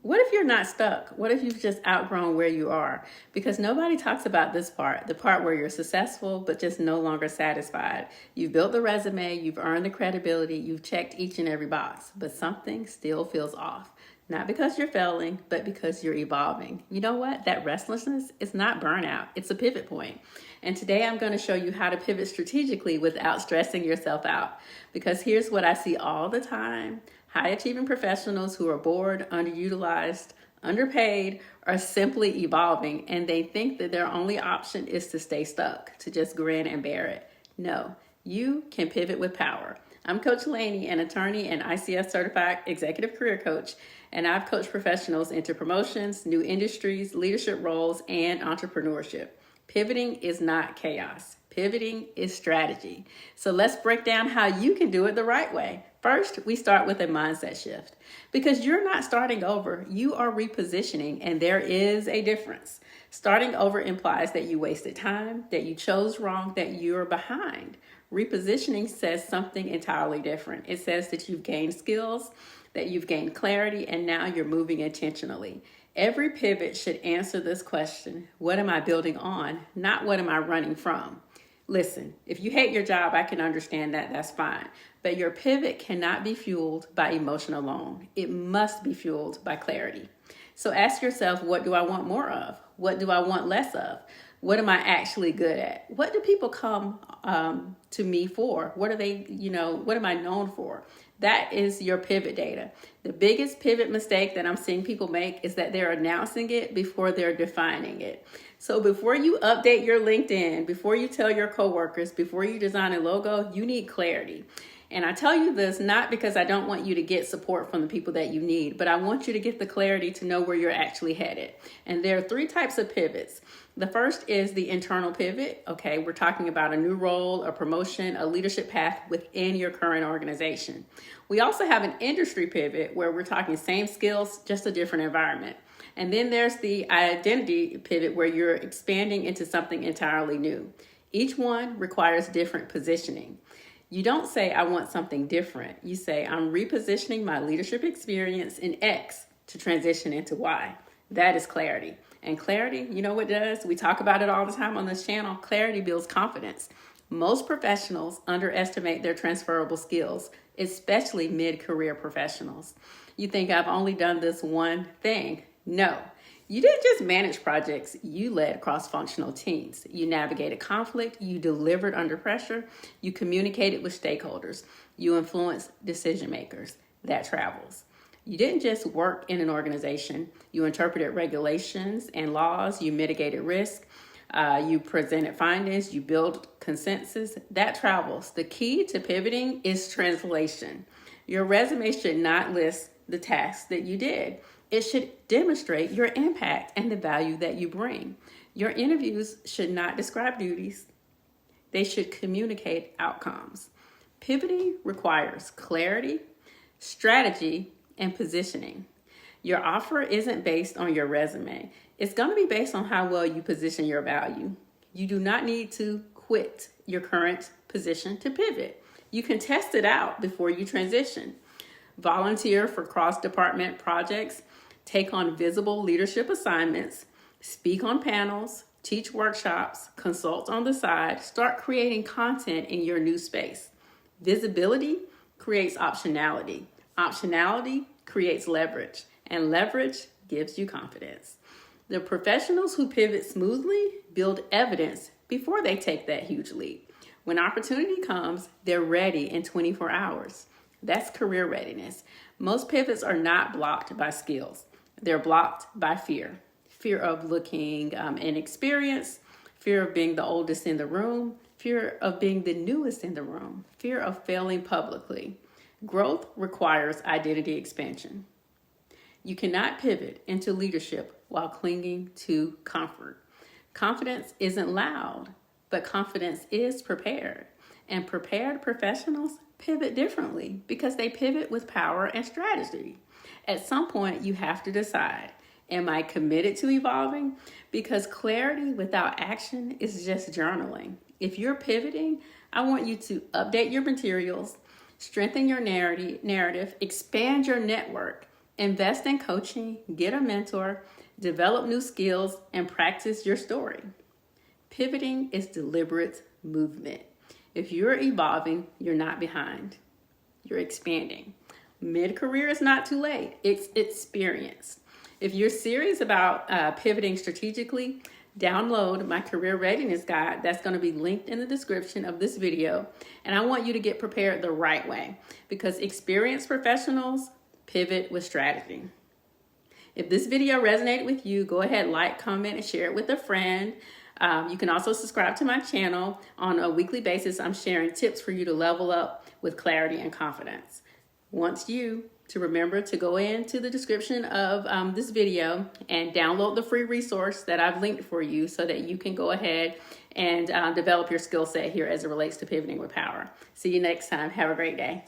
What if you're not stuck? What if you've just outgrown where you are? Because nobody talks about this part, the part where you're successful but just no longer satisfied. You've built the resume, you've earned the credibility, you've checked each and every box, but something still feels off. Not because you're failing, but because you're evolving. You know what? That restlessness is not burnout, it's a pivot point. And today I'm going to show you how to pivot strategically without stressing yourself out. Because here's what I see all the time. High achieving professionals who are bored, underutilized, underpaid, are simply evolving, and they think that their only option is to stay stuck, to just grin and bear it. No, you can pivot with power. I'm Coach Lani, an attorney and ICF-certified executive career coach, and I've coached professionals into promotions, new industries, leadership roles, and entrepreneurship. Pivoting is not chaos. Pivoting is strategy. So let's break down how you can do it the right way. First, we start with a mindset shift. Because you're not starting over, you are repositioning, and there is a difference. Starting over implies that you wasted time, that you chose wrong, that you're behind. Repositioning says something entirely different. It says that you've gained skills, that you've gained clarity, and now you're moving intentionally. Every pivot should answer this question: what am I building on, not what am I running from? Listen, if you hate your job, I can understand that, that's fine. But your pivot cannot be fueled by emotion alone. It must be fueled by clarity. So ask yourself, what do I want more of? What do I want less of? What am I actually good at? What do people come to me for? What are they, what am I known for? That is your pivot data. The biggest pivot mistake that I'm seeing people make is that they're announcing it before they're defining it. So before you update your LinkedIn, before you tell your coworkers, before you design a logo, you need clarity. And I tell you this not because I don't want you to get support from the people that you need, but I want you to get the clarity to know where you're actually headed. And there are 3 types of pivots. The first is the internal pivot. Okay, we're talking about a new role, a promotion, a leadership path within your current organization. We also have an industry pivot where we're talking same skills, just a different environment. And then there's the identity pivot where you're expanding into something entirely new. Each one requires different positioning. You don't say, I want something different. You say, I'm repositioning my leadership experience in X to transition into Y. That is clarity. And clarity, you know what it does? We talk about it all the time on this channel. Clarity builds confidence. Most professionals underestimate their transferable skills, especially mid-career professionals. You think I've only done this one thing. No, you didn't just manage projects, you led cross-functional teams. You navigated conflict, you delivered under pressure, you communicated with stakeholders, you influenced decision makers. That travels. You didn't just work in an organization, you interpreted regulations and laws, you mitigated risk, you presented findings, you built consensus. That travels. The key to pivoting is translation. Your resume should not list the tasks that you did. It should demonstrate your impact and the value that you bring. Your interviews should not describe duties. They should communicate outcomes. Pivoting requires clarity, strategy, and positioning. Your offer isn't based on your resume. It's going to be based on how well you position your value. You do not need to quit your current position to pivot. You can test it out before you transition. Volunteer for cross-department projects, take on visible leadership assignments, speak on panels, teach workshops, consult on the side, start creating content in your new space. Visibility creates optionality. Optionality creates leverage, and leverage gives you confidence. The professionals who pivot smoothly build evidence before they take that huge leap. When opportunity comes, they're ready in 24 hours. That's career readiness. Most pivots are not blocked by skills. They're blocked by fear. Fear of looking inexperienced, fear of being the oldest in the room, fear of being the newest in the room, fear of failing publicly. Growth requires identity expansion. You cannot pivot into leadership while clinging to comfort. Confidence isn't loud, but confidence is prepared. And prepared professionals pivot differently because they pivot with power and strategy. At some point, you have to decide, am I committed to evolving? Because clarity without action is just journaling. If you're pivoting, I want you to update your materials, strengthen your narrative, expand your network, Invest in coaching, get a mentor, develop new skills, and practice your story. Pivoting is deliberate movement. If you're evolving, you're not behind. You're expanding. Mid-career is not too late. It's experience. If you're serious about pivoting strategically, download my career readiness guide. That's going to be linked in the description of this video. And I want you to get prepared the right way, because experienced professionals pivot with strategy. If this video resonated with you, go ahead, like, comment, and share it with a friend. You can also subscribe to my channel. On a weekly basis, I'm sharing tips for you to level up with clarity and confidence. Want you to remember to go into the description of this video and download the free resource that I've linked for you, so that you can go ahead and develop your skill set here as it relates to pivoting with power. See you next time. Have a great day.